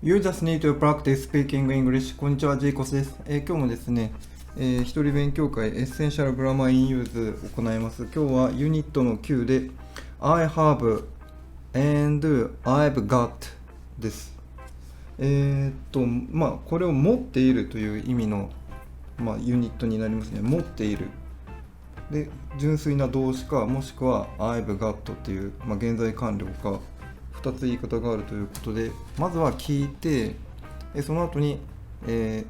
You just need to practice speaking English. こんにちは、ジェイコスです。今日もですね、一人勉強会エッセンシャルグラマーインユーズ行います。今日はユニットの9で I have and I've got です。これを持っているという意味の、ユニットになりますね。持っている。で、純粋な動詞か、もしくは I've got っていう、現在完了か、2つ言い方があるということで、まずは聞いて、その後に、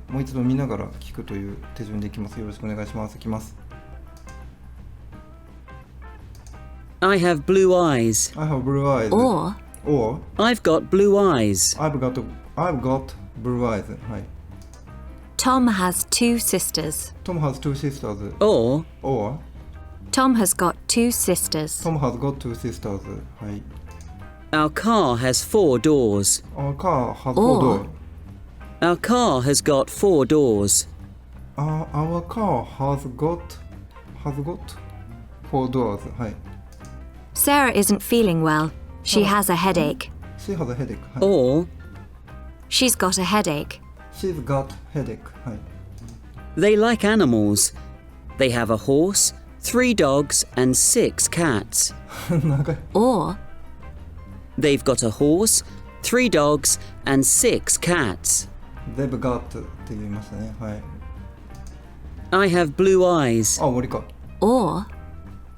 もう一度見ながら聞くという手順でいきます。よろしくお願いします。いきます。I have blue eyes. I have blue eyes. Or I've got blue eyes. I've got blue eyes. はい。Tom has two sisters. Tom has two sisters. Or Tom has got two sisters. Tom has got two sisters. はい。Our car has 4 doors. Our car has four doors. Our car has got 4 doors. Our car has got four doors. はい。Sarah isn't feeling well. She has a headache. She has a headache. はい。Or She's got a headache. She's got headache. はい。 they like animals. They have a horse, 3 dogs, and 6 cats. 長い。Or They've got a horse, 3 dogs, and 6 cats. They've got って言いましたね。はい。I have blue eyes. 終わりか。or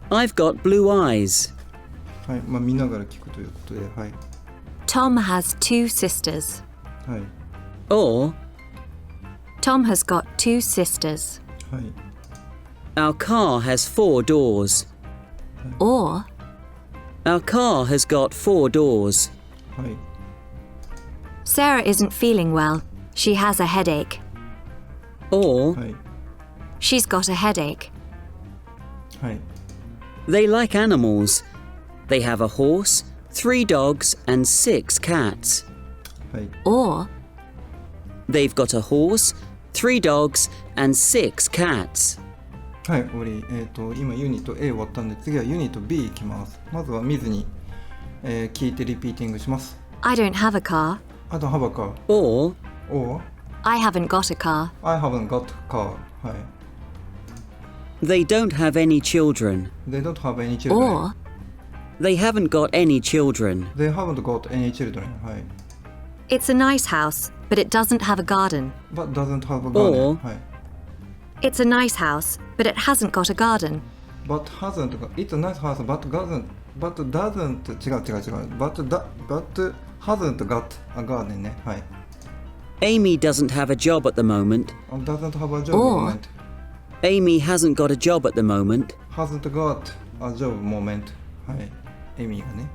I've got blue eyes. はい。見ながら聞くということで、はい。 Tom has two sisters. はい。 Or Tom has got two sisters. はい。 our car has 4 doors. Or Our car has got 4 doors. はい。 Sarah isn't feeling well. She has a headache. Or はい。 She's got a headache. はい。 they like animals. They have a horse, 3 dogs, and 6 cats. はい。 Or They've got a horse, 3 dogs, and 6 cats. はい、終わり。今ユニット A 終わったんで、次はユニット B いきます。まずは見ずに、聞いてリピーティングします。I don't have a car. I don't have a car. Or Or I haven't got a car. I haven't got a car. はい。 they don't have any children. They don't have any children. Or They haven't got any children. They haven't got any children. はい。 it's a nice house, but it doesn't have a garden. But doesn't have a garden. Or はい。 It's a nice house, but it hasn't got a garden. But hasn't. It's a nice house, but doesn't. But doesn't. 違う。But hasn't got a garden ね。はい。 Amy doesn't have a job at the moment. Doesn't have a job Or moment. Amy hasn't got a job at the moment. Hasn't got a job moment. はい。エミがね。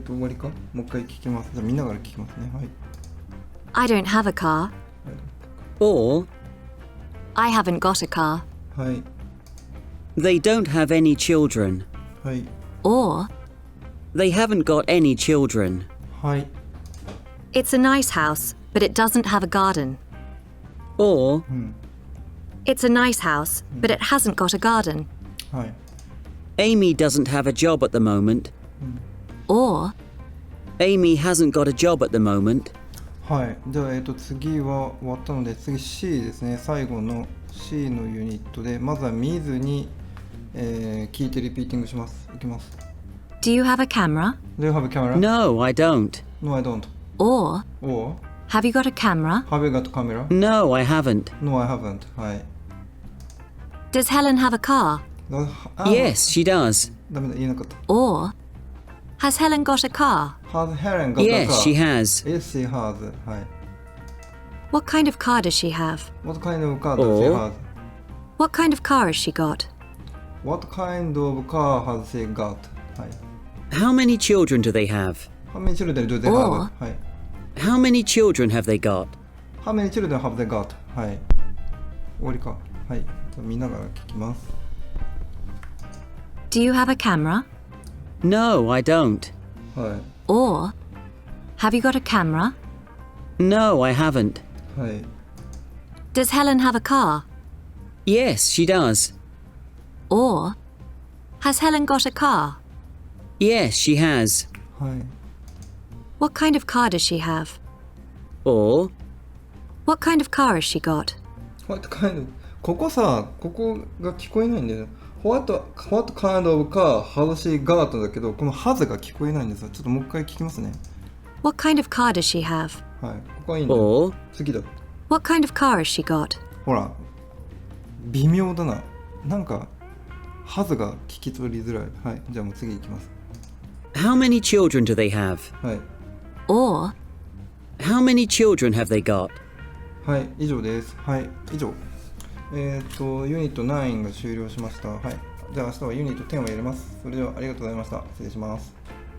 終わりか。もう一回聞きます。じゃあ見ながら聞きますね。はい。 I don't have a car. Or I haven't got a car. はい。 they don't have any children. はい。 Or They haven't got any children. はい。 it's a nice house, but it doesn't have a garden. Or It's a nice house, but it hasn't got a garden. はい。 Amy doesn't have a job at the moment. Or Amy hasn't got a job at the moment. はい。じゃあ、次は終わったので、次 C ですね。最後の C のユニットで、まずは見ずに、聞いてリピーティングします。いきます。do you have a camera? Do you have a camera? No, I don't. No, I don't. Or Or have you got a camera? have you got a camera? No, I haven't. No, I haven't. はい。 Does Helen have a car? Yes, she does. ダメだ、言えなかった。 Or has Helen got a car? Has Helen got a car? Yes, she has. Yes, she has. はい。 What kind of car does she have? What kind of car does she Or have? What kind of car has she got? What kind of car has she got? はい。 How many children do they have? How many children do they Or have? はい。 How many children have they got? How many children have they got? はい。終わりか。はい。じゃあ見ながら聞きます。 Do you have a camera? No, I don't. は Or have you got a camera? No, I haven't. い。はい。 Does Helen have a car? Yes, she does. Or has Helen got a car? Yes, she has. はい。 What kind of car does she have? Or, What kind of car has she got? What kind of ここさ、ここが聞こえないんだよね。What kind of car has she got だけど、この has が聞こえないんですよ。ちょっともう一回聞きますね。What kind of car does she have? はい、ここはいいんだよ。 or, 次だ。 What kind of car has she got? ほら、微妙だな。なんか、has が聞き取りづらい。はい、じゃあもう次いきます。How many children do they have? はい、 Or, How many children have they got? はい、以上です。はい、以上。ユニット9が終了しました。はい。じゃあ明日はユニット10をやります。それではありがとうございました。失礼します。